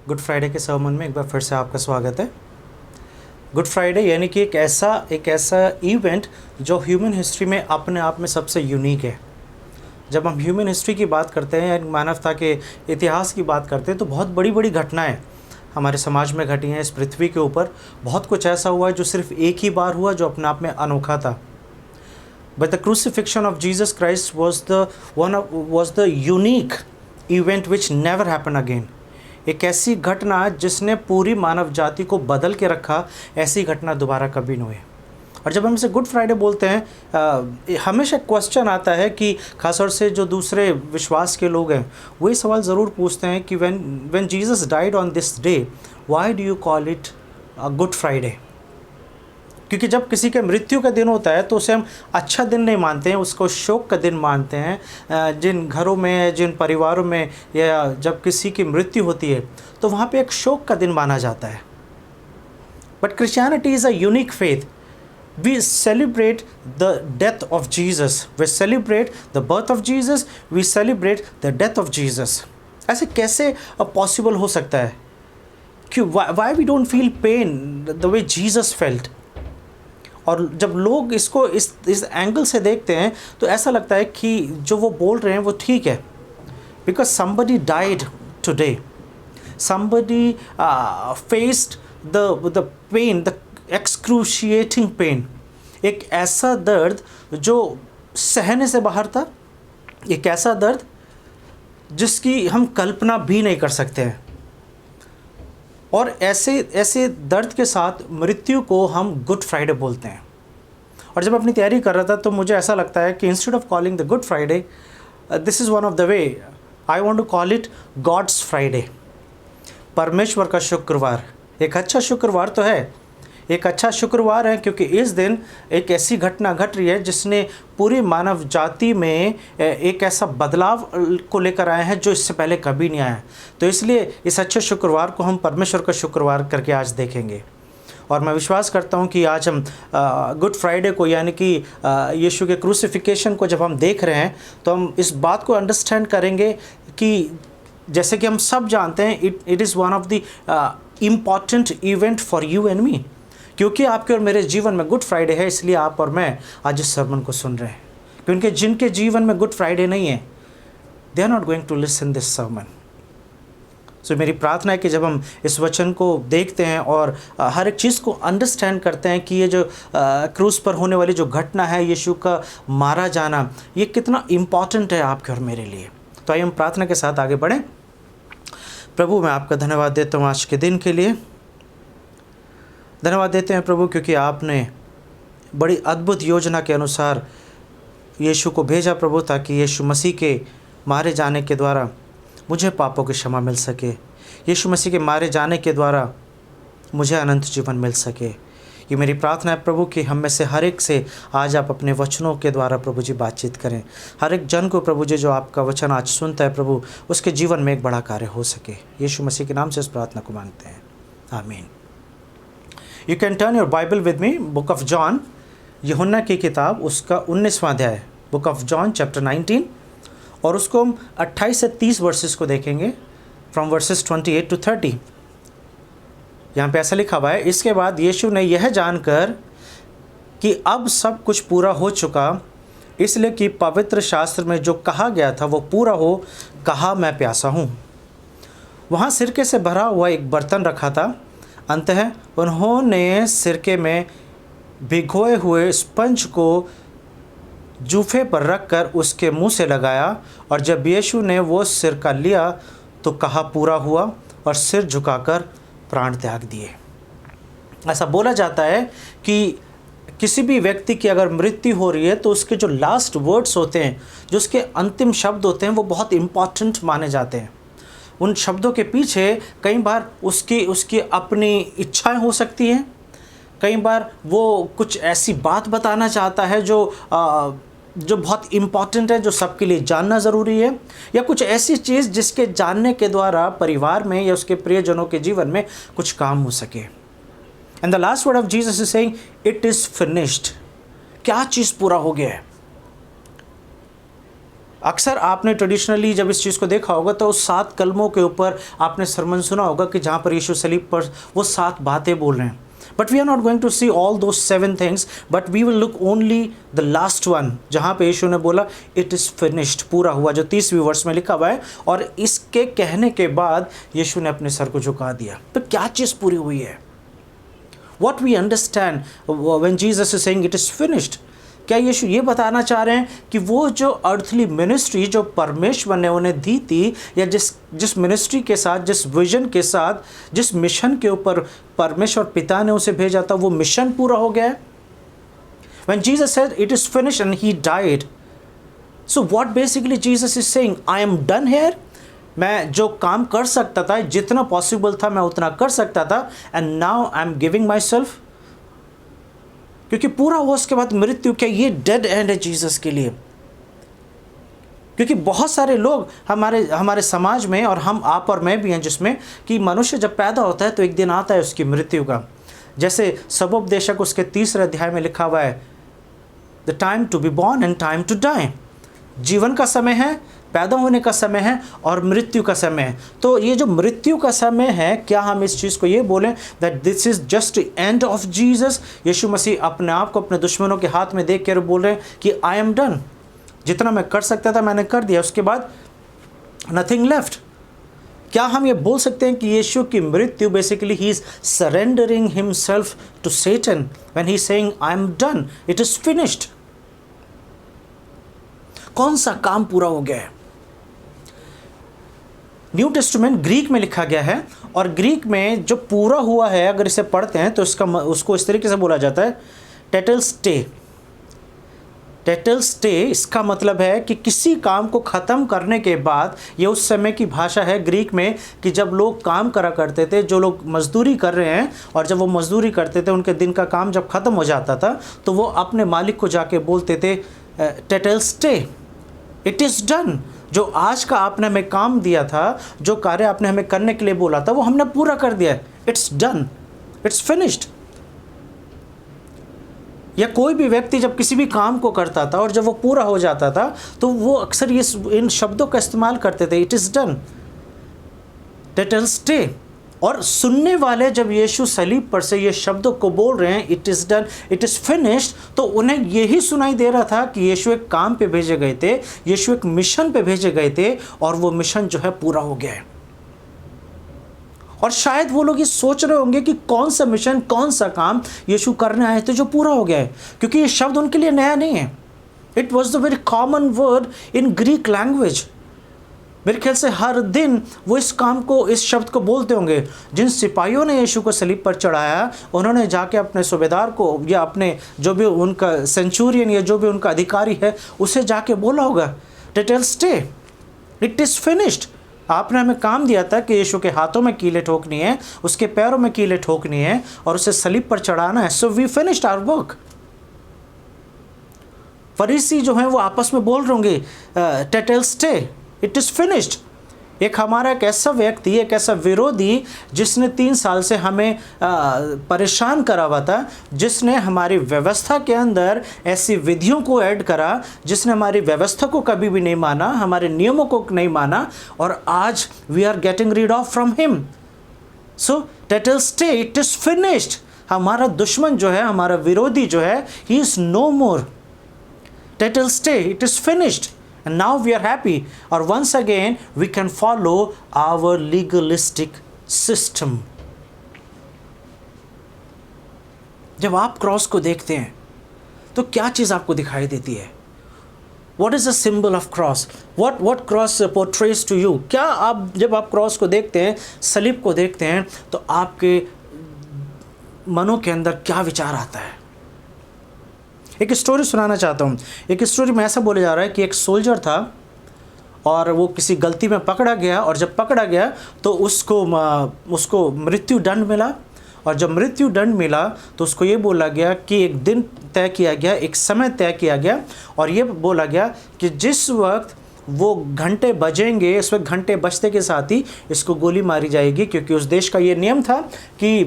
Good Friday के sermon में एक बार फिर से आपका स्वागत है। गुड फ्राइडे यानी कि एक ऐसा इवेंट जो ह्यूमन हिस्ट्री में अपने आप में सबसे यूनिक है। जब हम ह्यूमन हिस्ट्री की बात करते हैं या मानवता के इतिहास की बात करते हैं तो बहुत बड़ी बड़ी घटनाएं हमारे समाज में घटी हैं। इस पृथ्वी के ऊपर बहुत कुछ ऐसा हुआ है जो सिर्फ एक ही बार हुआ, जो अपने आप में अनोखा था। But the crucifixion of Jesus Christ was the unique event which never happened again। एक ऐसी घटना जिसने पूरी मानव जाति को बदल के रखा, ऐसी घटना दोबारा कभी नहीं हुई। और जब हम इसे गुड फ्राइडे बोलते हैं, हमेशा क्वेश्चन आता है कि खासतौर से जो दूसरे विश्वास के लोग हैं वही सवाल ज़रूर पूछते हैं कि when Jesus died on this day, why do you call it good Friday. क्योंकि जब किसी के मृत्यु का दिन होता है तो उसे हम अच्छा दिन नहीं मानते हैं, उसको शोक का दिन मानते हैं। जिन घरों में, जिन परिवारों में या जब किसी की मृत्यु होती है तो वहाँ पे एक शोक का दिन माना जाता है। But Christianity is a unique faith. We celebrate the death of Jesus, we celebrate the birth of Jesus, we celebrate the death of Jesus. ऐसे कैसे पॉसिबल हो सकता है? क्यों, why we don't feel pain the way Jesus felt. और जब लोग इसको इस एंगल से देखते हैं तो ऐसा लगता है कि जो वो बोल रहे हैं वो ठीक है। Because somebody died today, somebody faced the pain, the excruciating pain। एक ऐसा दर्द जो सहने से बाहर था, एक ऐसा दर्द जिसकी हम कल्पना भी नहीं कर सकते हैं। और ऐसे दर्द के साथ मृत्यु को हम गुड फ्राइडे बोलते हैं। और जब अपनी तैयारी कर रहा था तो मुझे ऐसा लगता है कि instead of calling the Good Friday, this is one of the way I want to call it God's Friday. परमेश्वर का शुक्रवार। एक अच्छा शुक्रवार तो है, एक अच्छा शुक्रवार है क्योंकि इस दिन एक ऐसी घटना घट रही है जिसने पूरी मानव जाति में एक ऐसा बदलाव को लेकर आया है जो इससे पहले कभी नहीं आया। तो इसलिए इस अच्छे शुक्रवार को हम परमेश्वर का शुक्रवार करके आज देखेंगे। और मैं विश्वास करता हूँ कि आज हम गुड फ्राइडे को यानी कि यीशु के क्रूसिफिकेशन को जब हम देख रहे हैं तो हम इस बात को अंडरस्टैंड करेंगे कि जैसे कि हम सब जानते हैं it is one of the important event for you and मी। क्योंकि आपके और मेरे जीवन में गुड फ्राइडे है, इसलिए आप और मैं आज इस सर्मन को सुन रहे हैं। क्योंकि जिनके जीवन में गुड फ्राइडे नहीं है, they are not going to listen this sermon. So मेरी प्रार्थना है कि जब हम इस वचन को देखते हैं और हर एक चीज़ को अंडरस्टैंड करते हैं कि ये जो क्रूस पर होने वाली जो घटना है, यीशु का मारा जाना, ये कितना इम्पॉर्टेंट है आपके और मेरे लिए। तो आइए हम प्रार्थना के साथ आगे बढ़ें। प्रभु, मैं आपका धन्यवाद देता हूँ आज के दिन के लिए। धन्यवाद देते हैं प्रभु क्योंकि आपने बड़ी अद्भुत योजना के अनुसार यीशु को भेजा प्रभु, ताकि यीशु मसीह के मारे जाने के द्वारा मुझे पापों की क्षमा मिल सके। यीशु मसीह के मारे जाने के द्वारा मुझे अनंत जीवन मिल सके। ये मेरी प्रार्थना है प्रभु कि हम में से हर एक से आज आप अपने वचनों के द्वारा प्रभु जी बातचीत करें। हर एक जन को प्रभु जी जो आपका वचन आज सुनता है प्रभु, उसके जीवन में एक बड़ा कार्य हो सके। यीशु मसीह के नाम से इस प्रार्थना को मांगते हैं, आमीन। You can turn your Bible with me, book of John, यूहन्ना की किताब, उसका 19वां अध्याय, बुक ऑफ जॉन चैप्टर 19, और उसको हम 28 से 30 वर्सेस को देखेंगे, फ्रॉम वर्सेस 28 to 30। यहाँ पे ऐसा लिखा हुआ है, इसके बाद यीशु ने यह जानकर कि अब सब कुछ पूरा हो चुका, इसलिए कि पवित्र शास्त्र में जो कहा गया था वो पूरा हो, कहा, मैं प्यासा हूँ। वहाँ सिरके से भरा हुआ एक बर्तन रखा था। अंततः उन्होंने सिरके में भिगोए हुए स्पंज को जूफे पर रखकर उसके मुंह से लगाया, और जब यीशु ने वो सिरका लिया तो कहा, पूरा हुआ, और सिर झुकाकर प्राण त्याग दिए। ऐसा बोला जाता है कि किसी भी व्यक्ति की अगर मृत्यु हो रही है तो उसके जो लास्ट वर्ड्स होते हैं, जो उसके अंतिम शब्द होते हैं, वो बहुत इम्पॉर्टेंट माने जाते हैं। उन शब्दों के पीछे कई बार उसकी अपनी इच्छाएं हो सकती हैं, कई बार वो कुछ ऐसी बात बताना चाहता है जो बहुत इम्पॉर्टेंट है, जो सबके लिए जानना ज़रूरी है, या कुछ ऐसी चीज़ जिसके जानने के द्वारा परिवार में या उसके प्रियजनों के जीवन में कुछ काम हो सके। And the last word of Jesus is saying, it is finished. क्या चीज़ पूरा हो गया है? अक्सर आपने ट्रेडिशनली जब इस चीज़ को देखा होगा तो उस 7 कलमों के ऊपर आपने सरमन सुना होगा कि जहाँ पर यीशु सलीब पर वो 7 बातें बोल रहे हैं। But we are not going to see all those 7 things, but we will look only the last one, जहाँ पे यीशु ने बोला इट इज़ फिनिश्ड, पूरा हुआ, जो 30वीं वर्ष में लिखा हुआ है। और इसके कहने के बाद यीशु ने अपने सर को झुका दिया। तो क्या चीज़ पूरी हुई है? What we understand when Jesus is saying it is finished, क्या यीशु ये बताना चाह रहे हैं कि वो जो अर्थली मिनिस्ट्री जो परमेश्वर ने उन्हें दी थी, या जिस मिनिस्ट्री के साथ, जिस विजन के साथ, जिस मिशन के ऊपर परमेश्वर पिता ने उसे भेजा था, वो मिशन पूरा हो गया है? When Jesus said it is finished and he died, so what basically Jesus is saying, I am done here. मैं जो काम कर सकता था, जितना पॉसिबल था मैं उतना कर सकता था, and now I am giving myself, क्योंकि पूरा हुआ उसके बाद मृत्यु। क्या ये डेड एंड है जीसस के लिए? क्योंकि बहुत सारे लोग हमारे समाज में, और हम आप और मैं भी हैं, जिसमें कि मनुष्य जब पैदा होता है तो एक दिन आता है उसकी मृत्यु का। जैसे सबोपदेशक उसके 3 अध्याय में लिखा हुआ है, the time to be born and time to die. जीवन का समय है, पैदा होने का समय है, और मृत्यु का समय है। तो ये जो मृत्यु का समय है, क्या हम इस चीज़ को ये बोलें that this is just end of Jesus? यीशु मसीह अपने आप को अपने दुश्मनों के हाथ में देख कर बोल रहे हैं कि आई एम डन, जितना मैं कर सकता था मैंने कर दिया, उसके बाद नथिंग लेफ्ट। क्या हम ये बोल सकते हैं कि यीशु की मृत्यु basically he is surrendering himself to Satan when he is saying I am done, it is finished? कौन सा काम पूरा हो गया है? न्यू टेस्टामेंट ग्रीक में लिखा गया है, और ग्रीक में जो पूरा हुआ है अगर इसे पढ़ते हैं तो उसको इस तरीके से बोला जाता है टेटेलस्टे। टेटेलस्टे इसका मतलब है कि किसी काम को ख़त्म करने के बाद, ये उस समय की भाषा है ग्रीक में कि जब लोग काम करा करते थे, जो लोग मजदूरी कर रहे हैं, और जब वो मजदूरी करते थे उनके दिन का काम जब ख़त्म हो जाता था तो वो अपने मालिक को जाके बोलते थे टेटेलस्टे, इट इज़ डन। जो आज का आपने हमें काम दिया था, जो कार्य आपने हमें करने के लिए बोला था, वो हमने पूरा कर दिया है, इट्स डन, इट्स फिनिश्ड। या कोई भी व्यक्ति जब किसी भी काम को करता था और जब वो पूरा हो जाता था तो वो अक्सर इन शब्दों का इस्तेमाल करते थे, इट इज़ डन, टेटेलस्टे। और सुनने वाले जब यीशु सलीब पर से ये शब्दों को बोल रहे हैं, it is done, it is finished, तो उन्हें यही सुनाई दे रहा था कि यीशु एक काम पे भेजे गए थे, यीशु एक मिशन पे भेजे गए थे, और वो मिशन जो है पूरा हो गया है। और शायद वो लोग ये सोच रहे होंगे कि कौन सा मिशन, कौन सा काम यीशु करने आए थे जो पूरा हो गया है, क्योंकि ये शब्द उनके लिए नया नहीं है। It was the very common word in Greek language. मेरे ख्याल से हर दिन वो इस काम को, इस शब्द को बोलते होंगे। जिन सिपाहियों ने यीशु को सलीब पर चढ़ाया, उन्होंने जाके अपने सूबेदार को, या अपने जो भी उनका सेंचुरियन या जो भी उनका अधिकारी है, उसे जाके बोला होगा टेटेलस्टे, इट इज़ फिनिश्ड। आपने हमें काम दिया था कि यीशु के हाथों में कीलें ठोकनी है, उसके पैरों में कीलें ठोकनी है, और उसे सलीब पर चढ़ाना है। So we finished our work. फरीसी जो हैं वो आपस में बोल रहे होंगे टेटेलस्टे, इट इज़ फिनिश्ड। एक हमारा एक ऐसा व्यक्ति, एक ऐसा विरोधी जिसने 3 साल से हमें परेशान करा हुआ था, जिसने हमारी व्यवस्था के अंदर ऐसी विधियों को ऐड करा, जिसने हमारी व्यवस्था को कभी भी नहीं माना, हमारे नियमों को नहीं माना, और आज we are getting rid of from him. So टेटेलस्टे, इट इज़ फिनिश्ड। हमारा दुश्मन जो है, हमारा विरोधी जो है, ही इज़ नो मोर। टेटेलस्टे, it is finished. And now we are happy, or once again we can follow our legalistic system. जब आप क्रॉस को देखते हैं तो क्या चीज़ आपको दिखाई देती है? What is the symbol of cross? What cross portrays to you? क्या आप जब आप क्रॉस को देखते हैं, सलीब को देखते हैं, तो आपके मनों के अंदर क्या विचार आता है? एक स्टोरी सुनाना चाहता हूँ। एक स्टोरी में ऐसा बोला जा रहा है कि एक सोल्जर था, और वो किसी गलती में पकड़ा गया, और जब पकड़ा गया तो उसको मृत्यु दंड मिला। और जब मृत्यु दंड मिला तो उसको ये बोला गया कि एक दिन तय किया गया, एक समय तय किया गया, और ये बोला गया कि जिस वक्त वो घंटे बजेंगे, इस वक्त घंटे बजते के साथ ही इसको गोली मारी जाएगी, क्योंकि उस देश का ये नियम था कि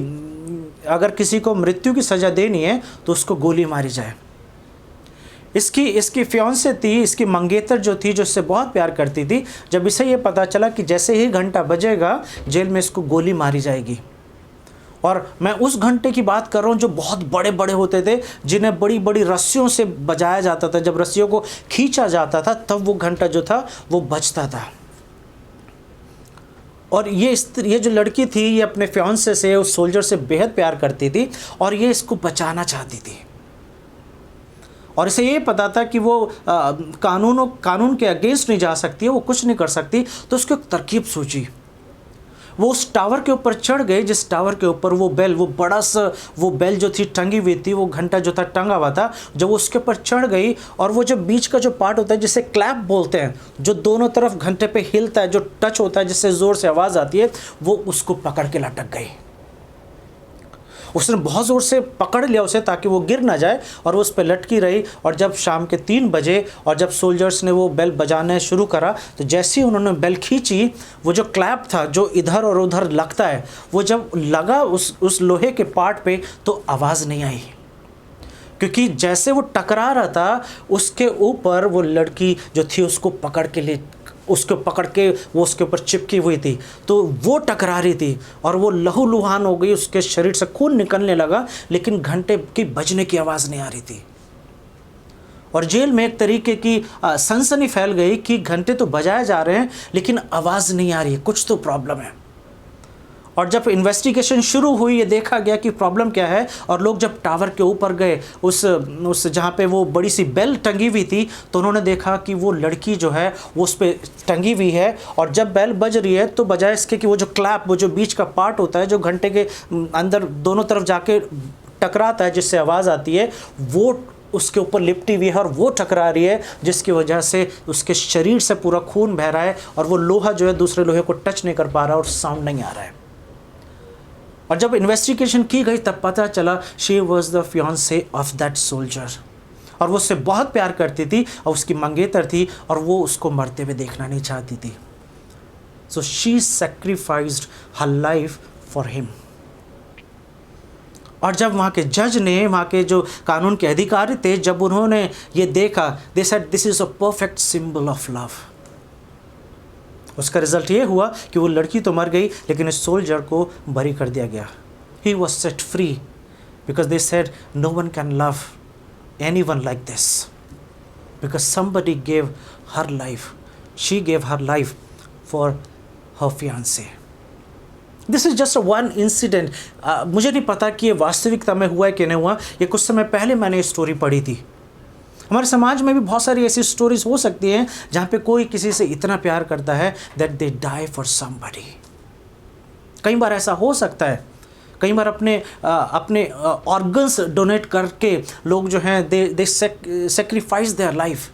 अगर किसी को मृत्यु की सज़ा देनी है तो उसको गोली मारी जाए। इसकी इसकी फियांसे थी, इसकी मंगेतर जो थी, जो इससे बहुत प्यार करती थी, जब इसे ये पता चला कि जैसे ही घंटा बजेगा जेल में इसको गोली मारी जाएगी, और मैं उस घंटे की बात कर रहा हूँ जो बहुत बड़े बड़े होते थे, जिन्हें बड़ी बड़ी रस्सियों से बजाया जाता था, जब रस्सियों को खींचा जाता था तब वो घंटा जो था वो बजता था। और ये जो लड़की थी, ये अपने फियांसे से, उस सोल्जर से बेहद प्यार करती थी और ये इसको बचाना चाहती थी, और इसे ये पता था कि वो कानून के अगेंस्ट नहीं जा सकती है, वो कुछ नहीं कर सकती। तो उसको एक तरकीब सूझी। वो उस टावर के ऊपर चढ़ गई, जिस टावर के ऊपर वो बड़ा सा वो बेल जो थी टंगी हुई थी, वो घंटा जो था टंगा हुआ था। जब वो उसके ऊपर चढ़ गई, और वो जो बीच का जो पार्ट होता है जिसे क्लैप बोलते हैं, जो दोनों तरफ घंटे पे हिलता है, जो टच होता है जिससे ज़ोर से आवाज़ आती है, वो उसको पकड़ के लटक गई। उसने बहुत ज़ोर से पकड़ लिया उसे ताकि वो गिर ना जाए, और वो उस पर लटकी रही। और जब शाम के 3 बजे और जब सोल्जर्स ने वो बेल बजाने शुरू करा, तो जैसे ही उन्होंने बेल खींची, वो जो क्लैप था जो इधर और उधर लगता है, वो जब लगा उस लोहे के पार्ट पे, तो आवाज़ नहीं आई, क्योंकि जैसे वो टकरा रहा था उसके ऊपर वो लड़की जो थी उसको पकड़ के वो उसके ऊपर चिपकी हुई थी, तो वो टकरा रही थी और वो लहूलुहान हो गई, उसके शरीर से खून निकलने लगा, लेकिन घंटे की बजने की आवाज़ नहीं आ रही थी। और जेल में एक तरीके की सनसनी फैल गई कि घंटे तो बजाए जा रहे हैं लेकिन आवाज़ नहीं आ रही है, कुछ तो प्रॉब्लम है। और जब इन्वेस्टिगेशन शुरू हुई, ये देखा गया कि प्रॉब्लम क्या है, और लोग जब टावर के ऊपर गए, उस जहाँ पे वो बड़ी सी बेल टंगी हुई थी, तो उन्होंने देखा कि वो लड़की जो है वो उस पर टंगी हुई है, और जब बेल बज रही है तो बजाय इसके कि वो जो क्लैप, वो जो बीच का पार्ट होता है जो घंटे के अंदर दोनों तरफ जाके टकराता है जिससे आवाज़ आती है, वो उसके ऊपर लिपटी हुई है और वो टकरा रही है, जिसकी वजह से उसके शरीर से पूरा खून बह रहा है, और वो लोहा जो है दूसरे लोहे को टच नहीं कर पा रहा और साउंड नहीं आ रहा है। और जब इन्वेस्टिगेशन की गई तब पता चला she was the fiancee of that soldier, और वो उससे बहुत प्यार करती थी और उसकी मंगेतर थी, और वो उसको मरते हुए देखना नहीं चाहती थी। So she sacrificed her life for him. और जब वहाँ के जज ने, वहाँ के जो कानून के अधिकारी थे, जब उन्होंने ये देखा, they said this is a perfect symbol of love. उसका रिजल्ट ये हुआ कि वो लड़की तो मर गई, लेकिन इस सोल्जर को बरी कर दिया गया। He was set free because they said no one can love anyone like this, because somebody gave her life, she gave her life for her fiancee. This is just one incident. मुझे नहीं पता कि ये वास्तविकता में हुआ है कि नहीं हुआ, ये कुछ समय पहले मैंने ये स्टोरी पढ़ी थी। हमारे समाज में भी बहुत सारी ऐसी स्टोरीज हो सकती हैं जहाँ पे कोई किसी से इतना प्यार करता है that they die for somebody. कई बार ऐसा हो सकता है, कई बार अपने ऑर्गन्स डोनेट करके लोग जो हैं दे सेक्रीफाइस देयर लाइफ।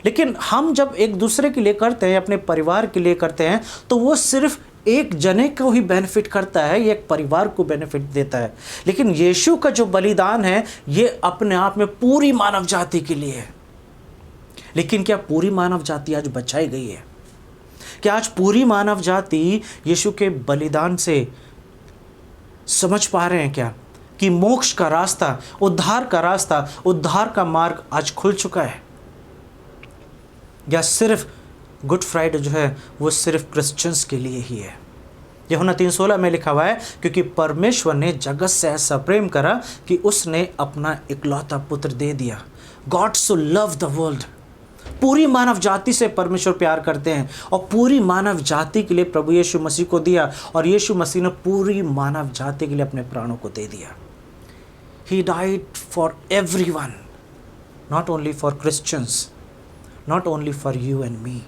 लेकिन हम जब एक दूसरे के लिए करते हैं, अपने परिवार के लिए करते हैं, तो वो सिर्फ एक जने को ही बेनिफिट करता है, ये एक परिवार को बेनिफिट देता है। लेकिन यीशु का जो बलिदान है ये अपने आप में पूरी मानव जाति के लिए है। लेकिन क्या पूरी मानव जाति आज बचाई गई है? क्या आज पूरी मानव जाति यीशु के बलिदान से समझ पा रहे हैं क्या कि मोक्ष का रास्ता, उद्धार का मार्ग आज खुल चुका है? या सिर्फ गुड फ्राइडे जो है वो सिर्फ क्रिश्चियंस के लिए ही है? यूहन्ना 3:16 में लिखा हुआ है, क्योंकि परमेश्वर ने जगत से ऐसा प्रेम करा कि उसने अपना इकलौता पुत्र दे दिया। God so love the world. पूरी मानव जाति से परमेश्वर प्यार करते हैं, और पूरी मानव जाति के लिए प्रभु यीशु मसीह को दिया, और यीशु मसीह ने पूरी मानव जाति के लिए अपने प्राणों को दे दिया। He died for everyone, not only for Christians, not only for you and मी।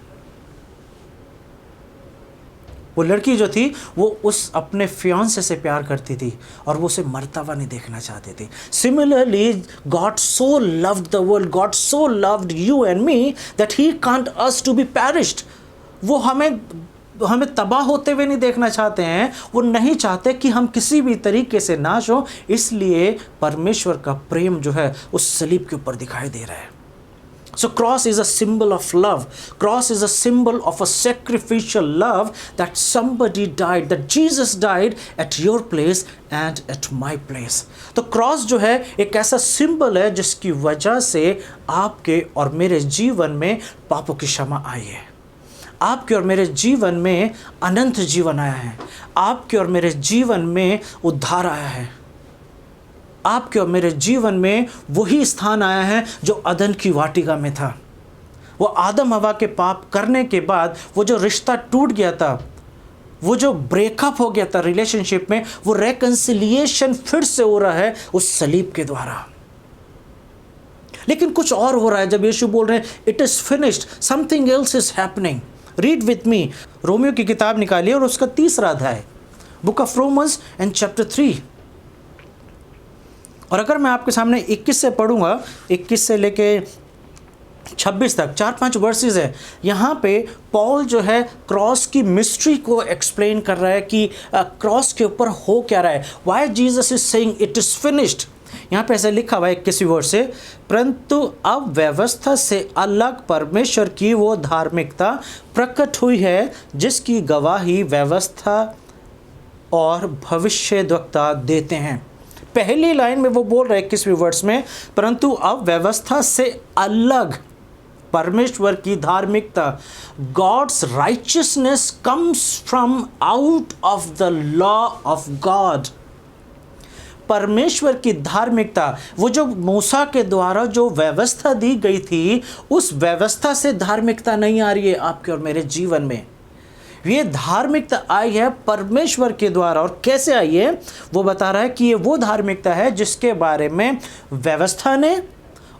वो लड़की जो थी वो उस अपने फियांसे से प्यार करती थी और वो उसे मरता हुआ नहीं देखना चाहती थी। Similarly God so loved the world, God so loved you and me that he can't us to be perished. वो हमें तबाह होते हुए नहीं देखना चाहते हैं, वो नहीं चाहते कि हम किसी भी तरीके से नाश हो। इसलिए परमेश्वर का प्रेम जो है उस सलीब के ऊपर दिखाई दे रहा है। So cross is a symbol of love. Cross is a symbol of a sacrificial love that somebody died, that Jesus died at your place and at my place. तो क्रॉस जो है एक ऐसा सिंबल है जिसकी वजह से आपके और मेरे जीवन में पापों की क्षमा आई है। आपके और मेरे जीवन में अनंत जीवन आया है। आपके और मेरे जीवन में उद्धार आया है। आपके और मेरे जीवन में वही स्थान आया है जो अदन की वाटिका में था। वो आदम हवा के पाप करने के बाद वो जो रिश्ता टूट गया था, वो जो ब्रेकअप हो गया था रिलेशनशिप में, वो रेकन्सिलिएशन फिर से हो रहा है उस सलीब के द्वारा। लेकिन कुछ और हो रहा है जब यीशु बोल रहे हैं it is finished, something else is happening. Read with me, Romeo की किताब निकालिए और उसका 3रा अध्याय, book of Romans and chapter 3। और अगर मैं आपके सामने 21 से पढ़ूंगा, 21 से लेके 26 तक 4-5 वर्सेस है। यहाँ पे पॉल जो है क्रॉस की मिस्ट्री को एक्सप्लेन कर रहा है कि क्रॉस के ऊपर हो क्या रहा है। Why Jesus is saying it is finished. यहाँ पे ऐसा लिखा हुआ है 21वीं वर्स से, परंतु अब व्यवस्था से अलग परमेश्वर की वो धार्मिकता प्रकट हुई है जिसकी गवाही व्यवस्था और भविष्यद्वक्ता देते हैं। पहली लाइन में वो बोल रहे हैं 21वीं वर्स में, परंतु अब व्यवस्था से अलग परमेश्वर की धार्मिकता, God's righteousness comes from out of the law of God. परमेश्वर की धार्मिकता, वो जो मूसा के द्वारा जो व्यवस्था दी गई थी, उस व्यवस्था से धार्मिकता नहीं आ रही है आपके और मेरे जीवन में। ये धार्मिकता आई है परमेश्वर के द्वारा। और कैसे आई है वो बता रहा है कि ये वो धार्मिकता है जिसके बारे में व्यवस्था ने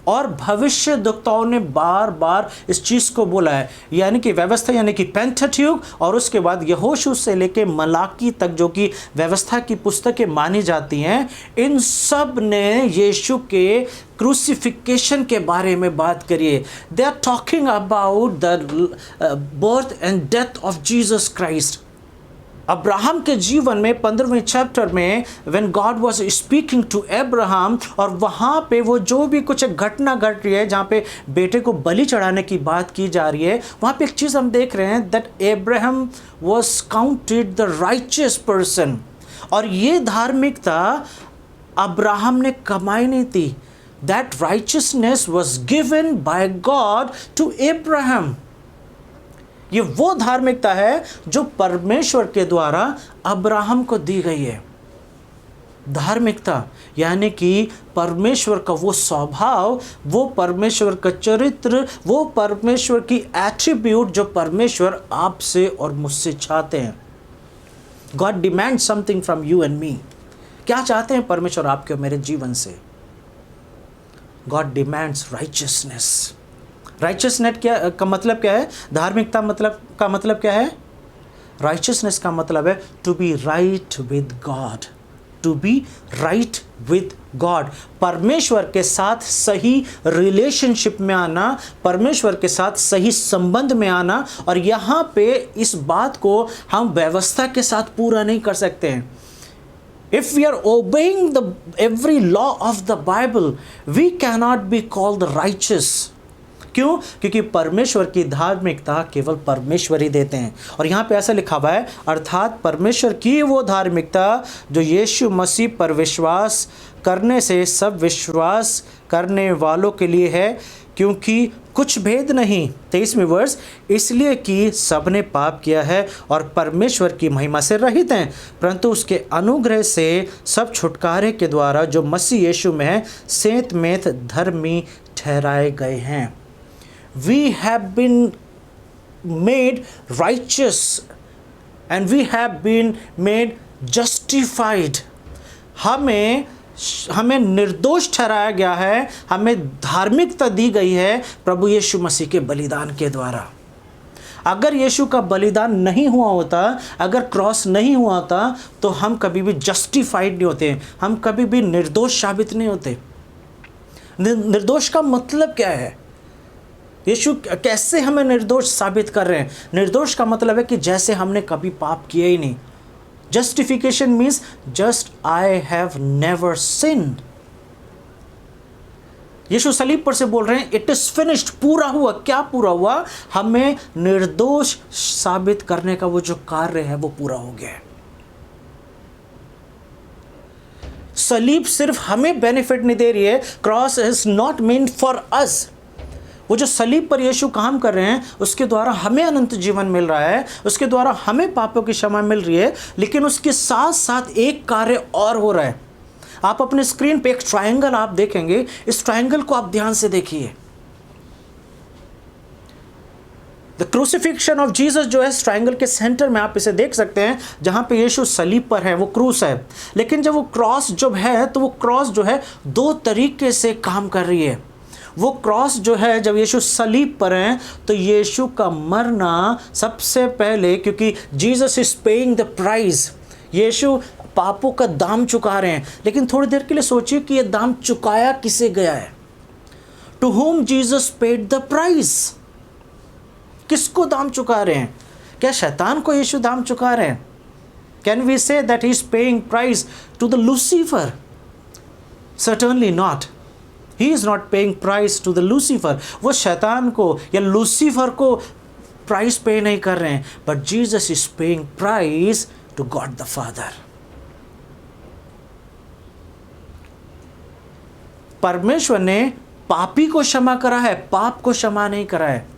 और भविष्यद्वक्ताओं ने बार बार इस चीज़ को बोला है। यानी कि व्यवस्था यानी कि पेंटाट्यूक, और उसके बाद यहोशू से लेके मलाकी तक जो कि व्यवस्था की पुस्तकें मानी जाती हैं, इन सब ने यीशु के क्रूसिफिकेशन के बारे में बात करिए। They are talking about the birth and death of Jesus Christ. Abraham के जीवन में 15वें चैप्टर में when God was speaking to Abraham, और वहाँ पे वो जो भी कुछ एक घटना घट रही है जहाँ पे बेटे को बलि चढ़ाने की बात की जा रही है, वहाँ पे एक चीज़ हम देख रहे हैं that Abraham was counted the righteous person. और ये धार्मिकता अब्राहम ने कमाई नहीं थी। That righteousness was given by God to Abraham. ये वो धार्मिकता है जो परमेश्वर के द्वारा अब्राहम को दी गई है। धार्मिकता यानी कि परमेश्वर का वो स्वभाव, वो परमेश्वर का चरित्र, वो परमेश्वर की एट्रीब्यूट जो परमेश्वर आपसे और मुझसे चाहते हैं। God demands something from you and मी। क्या चाहते हैं परमेश्वर आपके और मेरे जीवन से? God demands righteousness. राइचियसनेस का मतलब क्या है? धार्मिकता का मतलब क्या है? राइचियसनेस का मतलब है to be right with God. To be right with God, परमेश्वर के साथ सही रिलेशनशिप में आना, परमेश्वर के साथ सही संबंध में आना। और यहाँ पे इस बात को हम व्यवस्था के साथ पूरा नहीं कर सकते हैं। If we are obeying every law of the Bible, we cannot be called righteous. क्यों? क्योंकि परमेश्वर की धार्मिकता केवल परमेश्वर ही देते हैं। और यहाँ पे ऐसा लिखा हुआ है, अर्थात परमेश्वर की वो धार्मिकता जो यीशु मसीह पर विश्वास करने से सब विश्वास करने वालों के लिए है, क्योंकि कुछ भेद नहीं। 23वें वर्ष, इसलिए कि सबने पाप किया है और परमेश्वर की महिमा से रहित हैं, परंतु उसके अनुग्रह से सब छुटकारे के द्वारा जो मसीह यीशु में है सेंत मेंत धर्मी ठहराए गए हैं। We have been made righteous and we have been made justified. हमें निर्दोष ठहराया गया है, हमें धार्मिकता दी गई है प्रभु यीशु मसीह के बलिदान के द्वारा। अगर यीशु का बलिदान नहीं हुआ होता, अगर क्रॉस नहीं हुआ होता, तो हम कभी भी जस्टिफाइड नहीं होते, हम कभी भी निर्दोष साबित नहीं होते। निर्दोष का मतलब क्या है? यीशु कैसे हमें निर्दोष साबित कर रहे हैं? निर्दोष का मतलब है कि जैसे हमने कभी पाप किया ही नहीं। Justification means just I have never sinned. यीशु सलीब पर से बोल रहे हैं इट इज फिनिश्ड, पूरा हुआ। क्या पूरा हुआ? हमें निर्दोष साबित करने का वो जो कार्य है वो पूरा हो गया है। सलीब सिर्फ हमें बेनिफिट नहीं दे रही है, cross is not meant for us. वो जो सलीब पर यीशु काम कर रहे हैं उसके द्वारा हमें अनंत जीवन मिल रहा है, उसके द्वारा हमें पापों की क्षमा मिल रही है, लेकिन उसके साथ साथ एक कार्य और हो रहा है। आप अपने स्क्रीन पे एक ट्रायंगल आप देखेंगे, इस ट्रायंगल को आप ध्यान से देखिए। द क्रूसिफिक्शन ऑफ जीसस जो है इस ट्रायंगल के सेंटर में आप इसे देख सकते हैं, जहां पे यीशु सलीब पर है, वो क्रूस है। लेकिन जब वो क्रॉस जब है तो वो क्रॉस जो है दो तरीके से काम कर रही है। वो क्रॉस जो है जब यीशु सलीब पर हैं तो यीशु का मरना सबसे पहले, क्योंकि Jesus is paying the price, यीशु पापों का दाम चुका रहे हैं। लेकिन थोड़ी देर के लिए सोचिए कि ये दाम चुकाया किसे गया है? To whom Jesus paid the price. किसको दाम चुका रहे हैं? क्या शैतान को यीशु दाम चुका रहे हैं? Can we say that he is paying price to the Lucifer? Certainly not. He is not paying price to the Lucifer. वो शैतान को या लूसीफर को प्राइस पे नहीं कर रहे हैं, but Jesus is paying price to God the father. परमेश्वर ने पापी को क्षमा करा है, पाप को क्षमा नहीं करा है।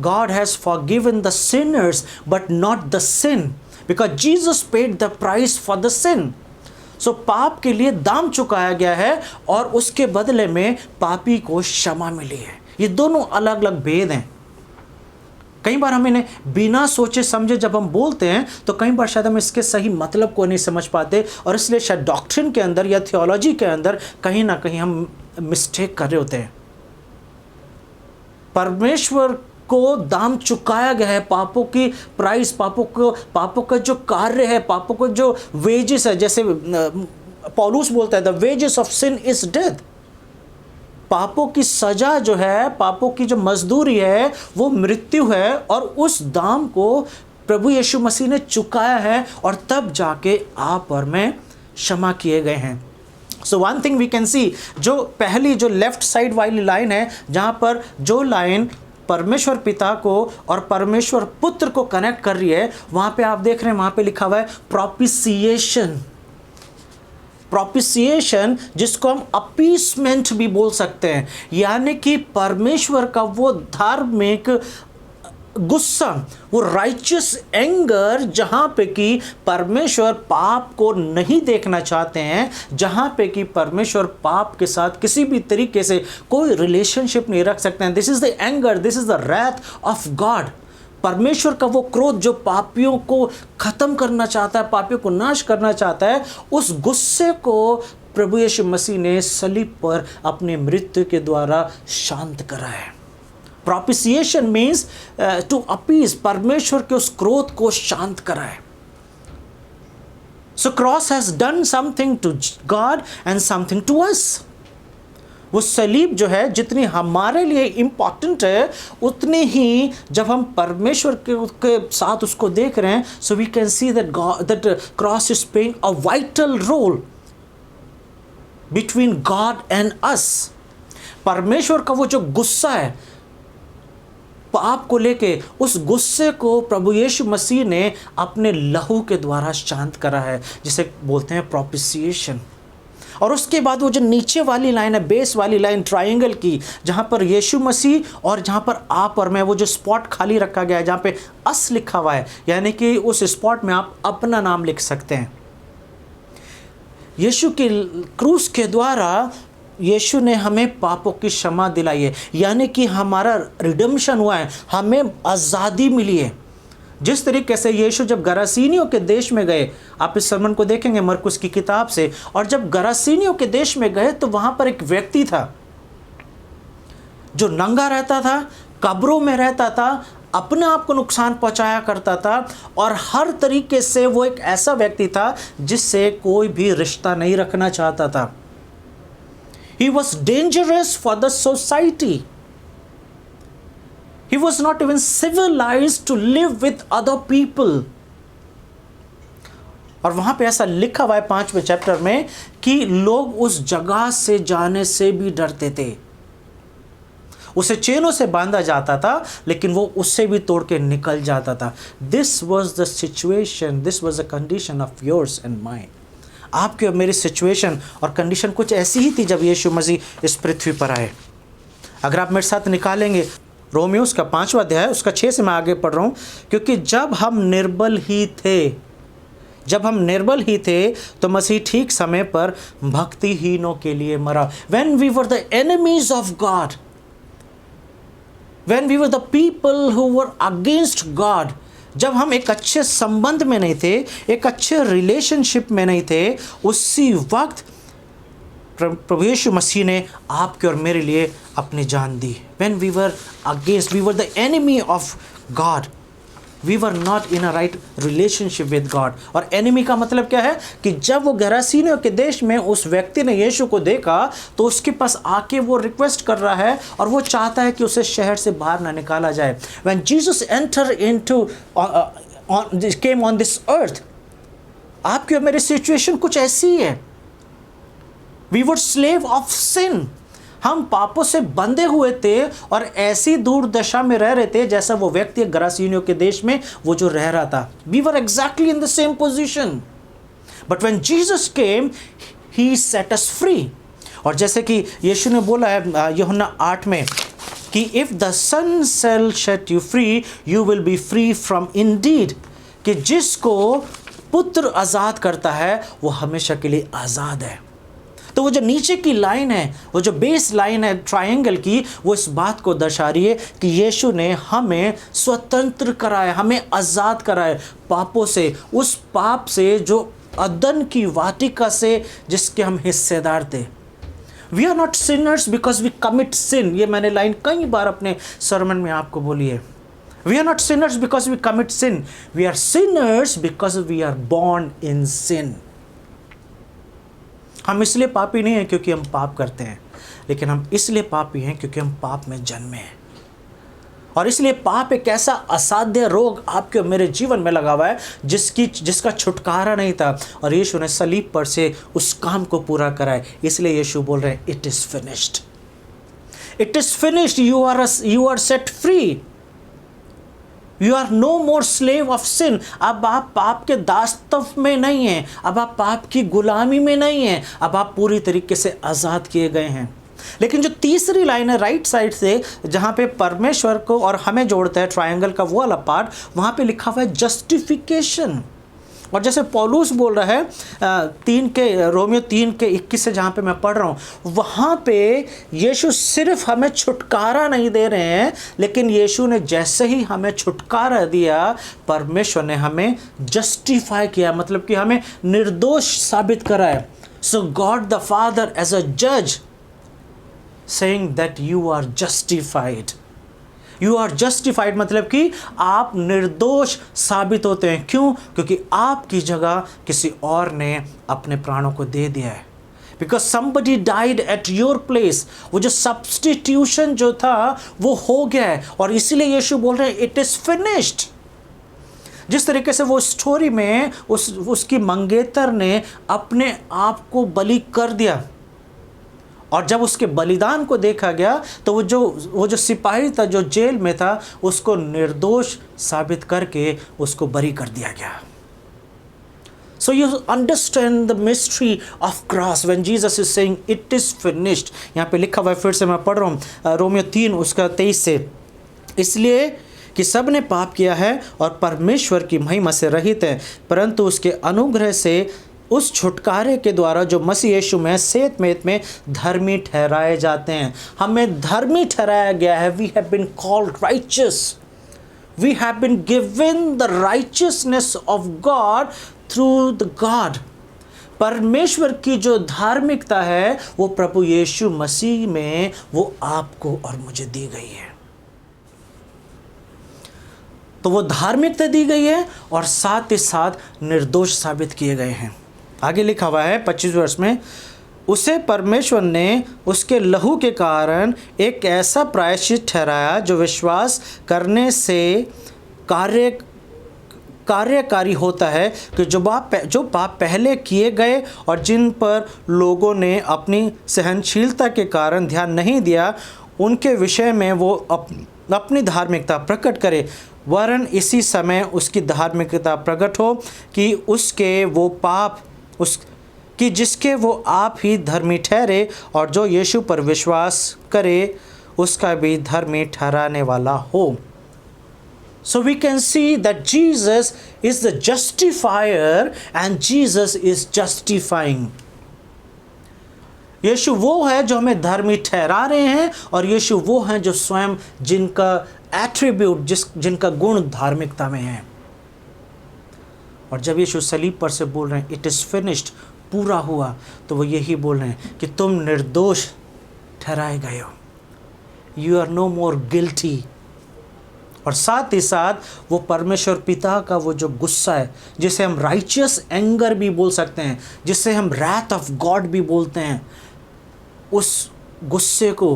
God has forgiven the sinners but not the sin, because Jesus paid the price for the sin. So पाप के लिए दाम चुकाया गया है और उसके बदले में पापी को क्षमा मिली है। ये दोनों अलग अलग भेद हैं। कई बार हम इन्हें बिना सोचे समझे जब हम बोलते हैं तो कई बार शायद हम इसके सही मतलब को नहीं समझ पाते, और इसलिए शायद डॉक्ट्रिन के अंदर या थियोलॉजी के अंदर कहीं ना कहीं हम मिस्टेक कर रहे होते हैं। परमेश्वर को दाम चुकाया गया है, पापों की प्राइस, पापों का जो कार्य है, पापों का जो वेजेस है, जैसे पौलुस बोलता है the wages of sin is death. पापों की सजा जो है, पापों की जो मजदूरी है वो मृत्यु है, और उस दाम को प्रभु यीशु मसीह ने चुकाया है, और तब जाके आप और मैं क्षमा किए गए हैं। So one thing we can see, जो पहली जो लेफ्ट साइड वाली लाइन है, जहां पर जो लाइन परमेश्वर पिता को और परमेश्वर पुत्र को कनेक्ट कर रही है, वहां पे आप देख रहे हैं, वहां पे लिखा हुआ है प्रोपिसिएशन। प्रोपिसिएशन जिसको हम अपीसमेंट भी बोल सकते हैं, यानी कि परमेश्वर का वो धार्मिक गुस्सा, वो राइचियस एंगर, जहां पे कि परमेश्वर पाप को नहीं देखना चाहते हैं, जहां पे कि परमेश्वर पाप के साथ किसी भी तरीके से कोई रिलेशनशिप नहीं रख सकते हैं। This is the anger, this is the wrath of God. परमेश्वर का वो क्रोध जो पापियों को खत्म करना चाहता है, पापियों को नाश करना चाहता है, उस गुस्से को प्रभु यीशु मसीह ने सलीब पर अपनी मृत्यु के द्वारा शांत करा है। प्रोपिसिएशन मीन्स टू अपीज, परमेश्वर के उस क्रोध को शांत करा है। So cross has done something to God and something to us. वो सलीब जो है जितनी हमारे लिए इंपॉर्टेंट है, उतनी ही जब हम परमेश्वर के साथ उसको देख रहे हैं, so we can see that cross is playing a vital role between God and us. परमेश्वर का वो जो गुस्सा है पाप को लेके, उस गुस्से को प्रभु यीशु मसीह ने अपने लहू के द्वारा शांत करा है, जिसे बोलते हैं प्रोपिसिएशन। और उसके बाद वो जो नीचे वाली लाइन है, बेस वाली लाइन ट्रायंगल की, जहाँ पर यीशु मसीह और जहाँ पर आप और मैं, वो जो स्पॉट खाली रखा गया है जहाँ पे अस लिखा हुआ है, यानी कि उस स्पॉट में आप अपना नाम लिख सकते हैं। यीशु के क्रूस के द्वारा यीशु ने हमें पापों की क्षमा दिलाई है, यानी कि हमारा रिडेम्पशन हुआ है, हमें आज़ादी मिली है। जिस तरीके से यीशु जब गरासीनियों के देश में गए, आप इस सरमन को देखेंगे मरकुस की किताब से, और जब गरासीनियों के देश में गए तो वहाँ पर एक व्यक्ति था जो नंगा रहता था, कब्रों में रहता था, अपने आप को नुकसान पहुंचाया करता था, और हर तरीके से वो एक ऐसा व्यक्ति था जिससे कोई भी रिश्ता नहीं रखना चाहता था। He was dangerous for the society. He was not even civilized to live with other people. और वहाँ पे ऐसा लिखा हुआ है 5वें चैप्टर में कि लोग उस जगह से जाने से भी डरते थे। उसे चेनों से बांधा जाता था, लेकिन वो उससे भी तोड़ के निकल जाता था। This was the situation, this was the condition of yours and mind. आपकी और मेरी सिचुएशन और कंडीशन कुछ ऐसी ही थी जब यीशु मसीह इस पृथ्वी पर आए। अगर आप मेरे साथ निकालेंगे रोमियो उसका 5वां अध्याय उसका 6 से मैं आगे पढ़ रहा हूँ, क्योंकि जब हम निर्बल ही थे तो मसीह ठीक समय पर भक्तिहीनों के लिए मरा। When we were the enemies of God, when we were the people who were against God, जब हम एक अच्छे संबंध में नहीं थे, एक अच्छे रिलेशनशिप में नहीं थे, उसी वक्त प्रभु यीशु मसीह ने आपके और मेरे लिए अपनी जान दी। When we were against, we were the enemy of God. We were not in a right relationship with God. और enemy का मतलब क्या है कि जब वो गरासीनियों के देश में उस व्यक्ति ने यीशु को देखा तो उसके पास आके वो रिक्वेस्ट कर रहा है और वो चाहता है कि उसे शहर से बाहर ना निकाला जाए। When Jesus entered into came on this earth, आपकी और मेरी सिचुएशन कुछ ऐसी है। We were slave of sin. हम पापों से बंधे हुए थे और ऐसी दुर्दशा में रह रहे थे जैसा वो व्यक्ति गरासीनियों के देश में वो जो रह रहा था। We were exactly in the same position. But when Jesus came, he set us free. और जैसे कि यीशु ने बोला है यूहन्ना 8 में कि if the Son shall set you free, you will be free from indeed. कि जिसको पुत्र आज़ाद करता है वो हमेशा के लिए आज़ाद है। तो वो जो नीचे की लाइन है, वो जो बेस लाइन है ट्रायंगल की, वो इस बात को दर्शा रही है कि यीशु ने हमें स्वतंत्र कराया, हमें आज़ाद कराया पापों से, उस पाप से जो अदन की वाटिका से जिसके हम हिस्सेदार थे। We are not sinners because we commit sin. ये मैंने लाइन कई बार अपने सरमन में आपको बोली है। We are not sinners because we commit sin, we are sinners because we are born in sin. हम इसलिए पापी नहीं हैं क्योंकि हम पाप करते हैं, लेकिन हम इसलिए पापी हैं क्योंकि हम पाप में जन्मे हैं। और इसलिए पाप एक ऐसा असाध्य रोग आपके और मेरे जीवन में लगा हुआ है जिसका छुटकारा नहीं था, और यीशु ने सलीब पर से उस काम को पूरा कराया। इसलिए यीशु बोल रहे हैं it is finished, it is finished, you are set free, you are no more slave of sin. अब आप पाप के दास्तव में नहीं हैं, अब आप पाप की गुलामी में नहीं हैं, अब आप पूरी तरीके से आज़ाद किए गए हैं। लेकिन जो तीसरी लाइन है राइट साइड से, जहाँ पे परमेश्वर को और हमें जोड़ता है ट्रायंगल का वो वाला पार्ट, वहाँ पे लिखा हुआ है जस्टिफिकेशन। और जैसे पौलुस बोल रहा है रोमियो 3:21 से जहाँ पे मैं पढ़ रहा हूँ, वहाँ पे यीशु सिर्फ हमें छुटकारा नहीं दे रहे हैं, लेकिन यीशु ने जैसे ही हमें छुटकारा दिया, परमेश्वर ने हमें जस्टिफाई किया, मतलब कि हमें निर्दोष साबित कराया। So God the Father as a जज saying that you are justified. You are justified मतलब कि आप निर्दोष साबित होते हैं। क्यों? क्योंकि आपकी जगह किसी और ने अपने प्राणों को दे दिया है। Because somebody died at your place. वो जो सब्सटीट्यूशन जो था वो हो गया है, और इसीलिए यीशु बोल रहे हैं इट इज़ फिनिश्ड। जिस तरीके से वो स्टोरी में उसकी मंगेतर ने अपने आप को बलि कर दिया, और जब उसके बलिदान को देखा गया तो वो जो सिपाही था जो जेल में था, उसको निर्दोष साबित करके उसको बरी कर दिया गया। So you understand the mystery of cross when Jesus is saying it is finished. यहाँ पे लिखा हुआ है, फिर से मैं पढ़ रहा हूँ रोमियो 3:23 से, इसलिए कि सब ने पाप किया है और परमेश्वर की महिमा से रहित है, परंतु उसके अनुग्रह से उस छुटकारे के द्वारा जो मसीह यीशु में सेत में धर्मी ठहराए जाते हैं। हमें धर्मी ठहराया गया है। We have been called righteous, we have been given the righteousness of God through the God. परमेश्वर की जो धार्मिकता है वो प्रभु यीशु मसीह में वो आपको और मुझे दी गई है। तो वो धार्मिकता दी गई है और साथ ही साथ निर्दोष साबित किए गए हैं। आगे लिखा हुआ है 25 वर्ष में, उसे परमेश्वर ने उसके लहू के कारण एक ऐसा प्रायश्चित ठहराया जो विश्वास करने से कार्य कार्यकारी होता है कि जो पाप पहले किए गए और जिन पर लोगों ने अपनी सहनशीलता के कारण ध्यान नहीं दिया, उनके विषय में वो अपनी धार्मिकता प्रकट करे, वरन इसी समय उसकी धार्मिकता प्रकट हो कि जिसके वो आप ही धर्मी ठहरे, और जो यीशु पर विश्वास करे उसका भी धर्मी ठहराने वाला हो। So we can see that Jesus is the justifier and Jesus is justifying. यीशु वो है जो हमें धर्मी ठहरा रहे हैं, और यीशु वो हैं जो स्वयं जिनका एट्रीब्यूट जिनका गुण धार्मिकता में है। और जब यीशु सलीब पर से बोल रहे हैं इट इज़ फिनिश्ड, पूरा हुआ, तो वो यही बोल रहे हैं कि तुम निर्दोष ठहराए गए हो, you are no more guilty. और साथ ही साथ वो परमेश्वर पिता का वो जो गुस्सा है, जिसे हम राइचियस एंगर भी बोल सकते हैं, जिसे हम रैथ ऑफ गॉड भी बोलते हैं, उस गुस्से को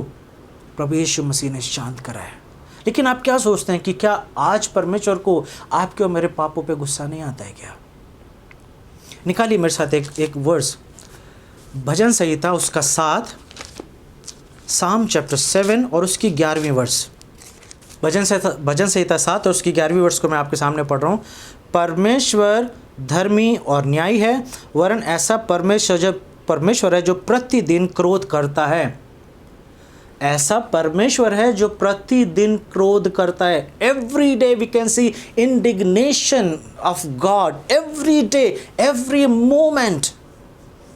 प्रभु यीशु मसीह ने शांत करा है। लेकिन आप क्या सोचते हैं कि क्या आज परमेश्वर को आपके और मेरे पापों पे गुस्सा नहीं आता है क्या? निकालिए मेरे साथ एक वर्स, भजन संहिता उसका 7, साम चैप्टर 7 और उसकी 11वीं वर्स। भजन संहिता 7 और उसकी 11वीं वर्स को मैं आपके सामने पढ़ रहा हूँ। परमेश्वर धर्मी और न्यायी है, वरन ऐसा परमेश्वर है जो प्रतिदिन क्रोध करता है। ऐसा परमेश्वर है जो प्रतिदिन क्रोध करता है। Every day we can see indignation of God, every day, every moment.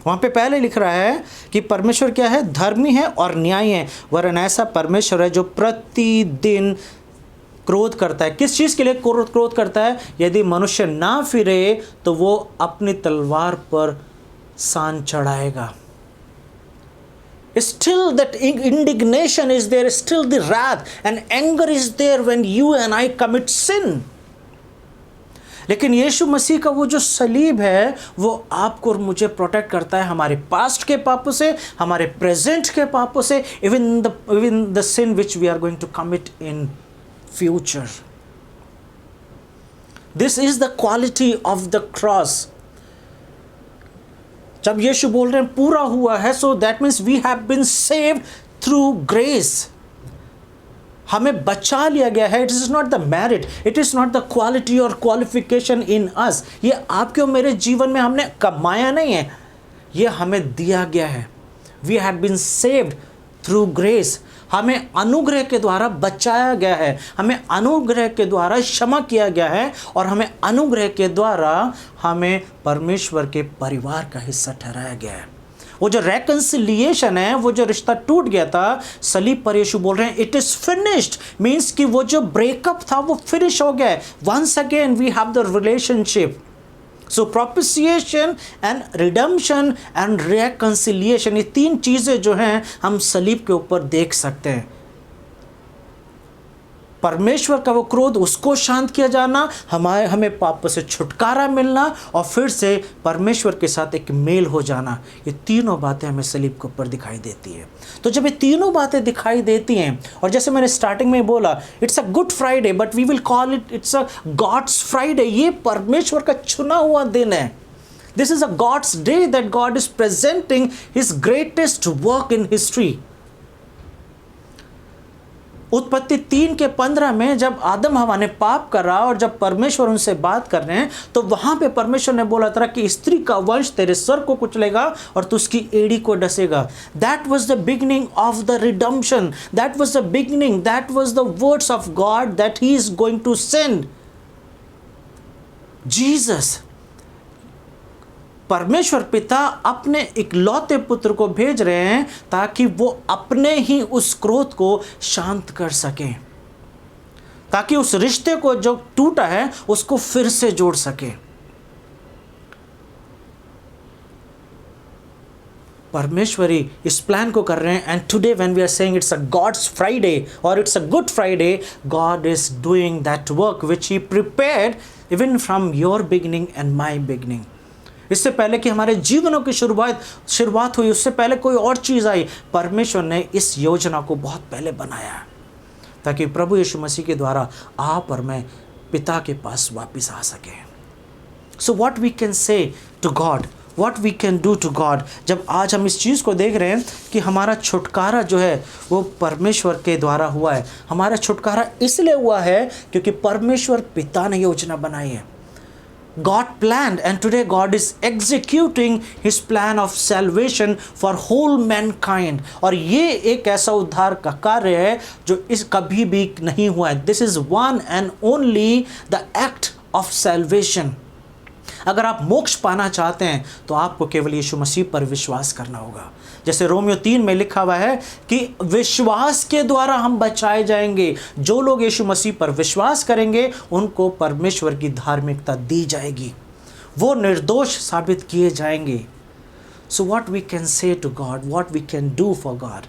वहाँ पे पहले लिख रहा है कि परमेश्वर क्या है? धर्मी है और न्यायी है, वरन ऐसा परमेश्वर है जो प्रतिदिन क्रोध करता है। किस चीज़ के लिए क्रोध करता है? यदि मनुष्य ना फिरे तो वो अपनी तलवार पर सान चढ़ाएगा। Still that indignation is there, still the wrath and anger is there when you and I commit sin. लेकिन यीशु मसीह का वो जो सलीब है वो आपको और मुझे प्रोटेक्ट करता है हमारे पास्ट के पापों से, हमारे प्रेजेंट के पापों से, even the sin which we are going to commit in future. This is the quality of the cross. जब यीशु बोल रहे हैं पूरा हुआ है, so that means we have been saved through grace. हमें बचा लिया गया है। It is not the merit, it is not the quality or qualification in us. ये आपके और मेरे जीवन में हमने कमाया नहीं है, ये हमें दिया गया है। We have been saved through grace. हमें अनुग्रह के द्वारा बचाया गया है, हमें अनुग्रह के द्वारा क्षमा किया गया है, और हमें अनुग्रह के द्वारा हमें परमेश्वर के परिवार का हिस्सा ठहराया गया है। वो जो रेकन्सिलिएशन है, वो जो रिश्ता टूट गया था, सलीब पर यीशु बोल रहे हैं इट इज़ फिनिश्ड, मीन्स कि वो जो ब्रेकअप था वो फिनिश हो गया है। Once again we have the relationship. So propitiation and redemption and reconciliation, ये 3 चीज़ें जो हैं हम सलीब के ऊपर देख सकते हैं। परमेश्वर का वो क्रोध, उसको शांत किया जाना, हमें पापों से छुटकारा मिलना, और फिर से परमेश्वर के साथ एक मेल हो जाना, ये तीनों बातें हमें सलीब के ऊपर दिखाई देती है। तो जब ये तीनों बातें दिखाई देती हैं, और जैसे मैंने स्टार्टिंग में बोला it's a good Friday, but we will call it's a God's Friday. ये परमेश्वर का चुना हुआ दिन है। This is a God's day that God is presenting his greatest work in history. उत्पत्ति 3:15 में जब आदम हवा ने पाप करा और जब परमेश्वर उनसे बात कर रहे हैं, तो वहां पे परमेश्वर ने बोला था कि स्त्री का वंश तेरे सर को कुचलेगा और तू उसकी एड़ी को डसेगा। That was the beginning of the redemption, that was the beginning, that was the words of God that he is going to send Jesus. परमेश्वर पिता अपने इकलौते पुत्र को भेज रहे हैं ताकि वो अपने ही उस क्रोध को शांत कर सकें, ताकि उस रिश्ते को जो टूटा है उसको फिर से जोड़ सके। परमेश्वरी इस प्लान को कर रहे हैं। And today when we are saying it's a God's Friday और it's a good Friday, God is doing that work which he prepared even from your beginning and my beginning. इससे पहले कि हमारे जीवनों की शुरुआत हुई, उससे पहले कोई और चीज़ आई, परमेश्वर ने इस योजना को बहुत पहले बनाया ताकि प्रभु यीशु मसीह के द्वारा आप और मैं पिता के पास वापस आ सकें। So what we can say to God, what we can do to God, जब आज हम इस चीज़ को देख रहे हैं कि हमारा छुटकारा जो है वो परमेश्वर के द्वारा हुआ है। हमारा छुटकारा इसलिए हुआ है क्योंकि परमेश्वर पिता ने योजना बनाई है। God planned, and today God is executing His plan of salvation for whole mankind. और ये एक ऐसा उद्धार का कार्य है जो इस कभी भी नहीं हुआ है। This is one and only the act of salvation. अगर आप मोक्ष पाना चाहते हैं तो आपको केवल यीशु मसीह पर विश्वास करना होगा। जैसे रोमियो 3 में लिखा हुआ है कि विश्वास के द्वारा हम बचाए जाएंगे। जो लोग यीशु मसीह पर विश्वास करेंगे उनको परमेश्वर की धार्मिकता दी जाएगी, वो निर्दोष साबित किए जाएंगे। So what we can say to God, what we can do for God,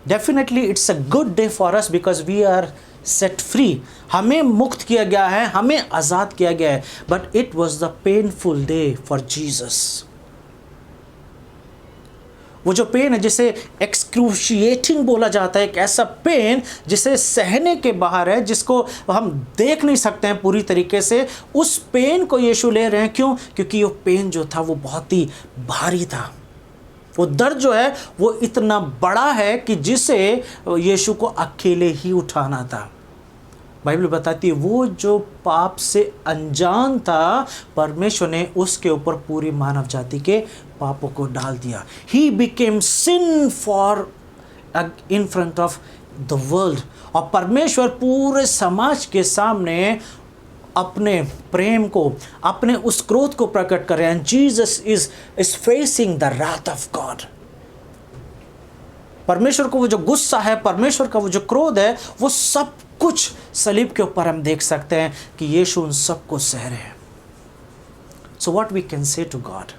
definitely it's a good day for us because we are set free. हमें मुक्त किया गया है, हमें आज़ाद किया गया है, but it was the painful day for Jesus. वो जो पेन है जिसे एक्सक्रूशिएटिंग बोला जाता है, एक ऐसा पेन जिसे सहने के बाहर है, जिसको हम देख नहीं सकते हैं पूरी तरीके से, उस पेन को यीशु ले रहे हैं। क्यों? क्योंकि वो पेन जो था वो बहुत ही भारी था। वो दर्द जो है वो इतना बड़ा है कि जिसे यीशु को अकेले ही उठाना था। बाइबल बताती है वो जो पाप से अनजान था, परमेश्वर ने उसके ऊपर पूरी मानव जाति के पापों को डाल दिया। He became sin for in front of the world। और परमेश्वर पूरे समाज के सामने अपने प्रेम को, अपने उस क्रोध को प्रकट कर रहे हैं। Jesus is facing the Wrath of God. परमेश्वर को वो जो गुस्सा है, परमेश्वर का वो जो क्रोध है, वो सब कुछ सलीब के ऊपर हम देख सकते हैं कि यीशु उन सबको सह रहे हैं। So what we can say to God,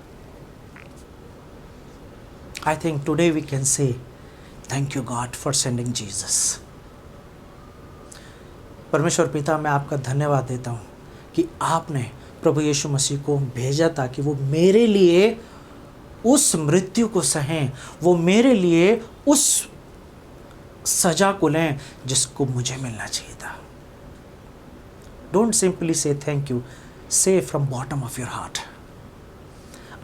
I think today we can say thank you God for sending Jesus. परमेश्वर पिता, मैं आपका धन्यवाद देता हूँ कि आपने प्रभु यीशु मसीह को भेजा ताकि वो मेरे लिए उस मृत्यु को सहें, वो मेरे लिए उस सजा को लें जिसको मुझे मिलना चाहिए था। Don't simply say thank you, say from bottom of your heart.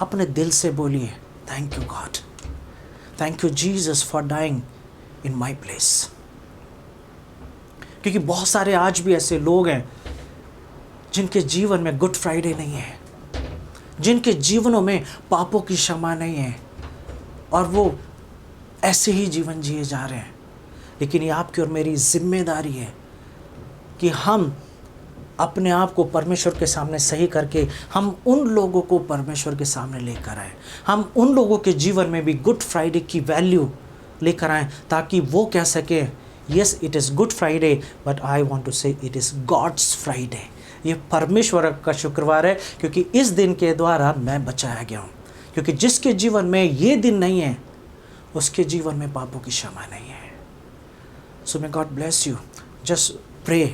अपने दिल से बोलिए thank you God, thank you Jesus for dying in my place. क्योंकि बहुत सारे आज भी ऐसे लोग हैं जिनके जीवन में गुड फ्राइडे नहीं है, जिनके जीवनों में पापों की क्षमा नहीं है, और वो ऐसे ही जीवन जिए जा रहे हैं। लेकिन ये आपकी और मेरी जिम्मेदारी है कि हम अपने आप को परमेश्वर के सामने सही करके हम उन लोगों को परमेश्वर के सामने लेकर आए। हम उन लोगों के जीवन में भी गुड फ्राइडे की वैल्यू लेकर आए, ताकि वो कह सके yes it is good Friday, but I want to say it is God's Friday. ये परमेश्वर का शुक्रवार है, क्योंकि इस दिन के द्वारा मैं बचाया गया हूँ। क्योंकि जिसके जीवन में ये दिन नहीं है, उसके जीवन में पापों की क्षमा नहीं है। So may God bless you. Just pray,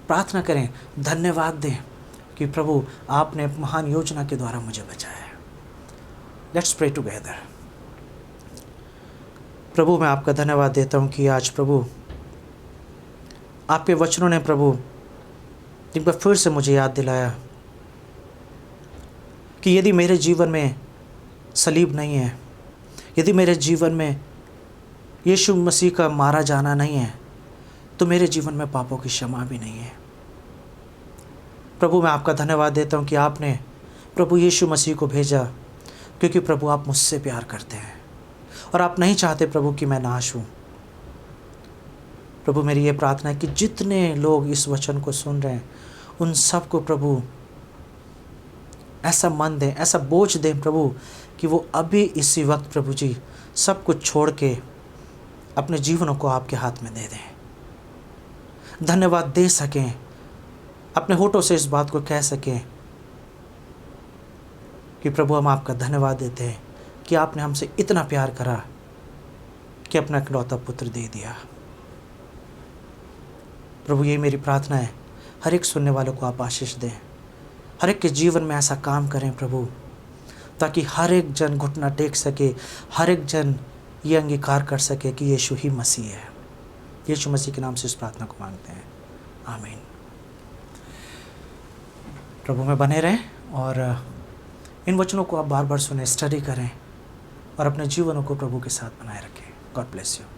प्रार्थना करें, धन्यवाद दें कि प्रभु आपने महान योजना के द्वारा मुझे बचाया है। Let's pray together. प्रभु, मैं आपका धन्यवाद देता हूँ कि आज प्रभु आपके वचनों ने प्रभु एक बार फिर से मुझे याद दिलाया कि यदि मेरे जीवन में सलीब नहीं है, यदि मेरे जीवन में यीशु मसीह का मारा जाना नहीं है, तो मेरे जीवन में पापों की क्षमा भी नहीं है। प्रभु, मैं आपका धन्यवाद देता हूँ कि आपने प्रभु यीशु मसीह को भेजा, क्योंकि प्रभु आप मुझसे प्यार करते हैं और आप नहीं चाहते प्रभु कि मैं नाश हूँ। प्रभु, मेरी ये प्रार्थना है कि जितने लोग इस वचन को सुन रहे हैं, उन सब को प्रभु ऐसा मन दें, ऐसा बोझ दें प्रभु, कि वो अभी इसी वक्त प्रभु जी सब कुछ छोड़ के अपने जीवनों को आपके हाथ में दे दें। धन्यवाद दे सकें, अपने होठों से इस बात को कह सकें कि प्रभु हम आपका धन्यवाद देते हैं कि आपने हमसे इतना प्यार करा कि अपना इकलौता पुत्र दे दिया। प्रभु, ये मेरी प्रार्थना है, हर एक सुनने वालों को आप आशीष दें, हर एक के जीवन में ऐसा काम करें प्रभु, ताकि हर एक जन घुटना टेक सके, हर एक जन ये अंगीकार कर सके कि यीशु ही मसीह है। यीशु मसीह के नाम से इस प्रार्थना को मांगते हैं, आमीन। प्रभु में बने रहें और इन वचनों को आप बार बार सुने, स्टडी करें और अपने जीवनों को प्रभु के साथ बनाए रखें। God bless you.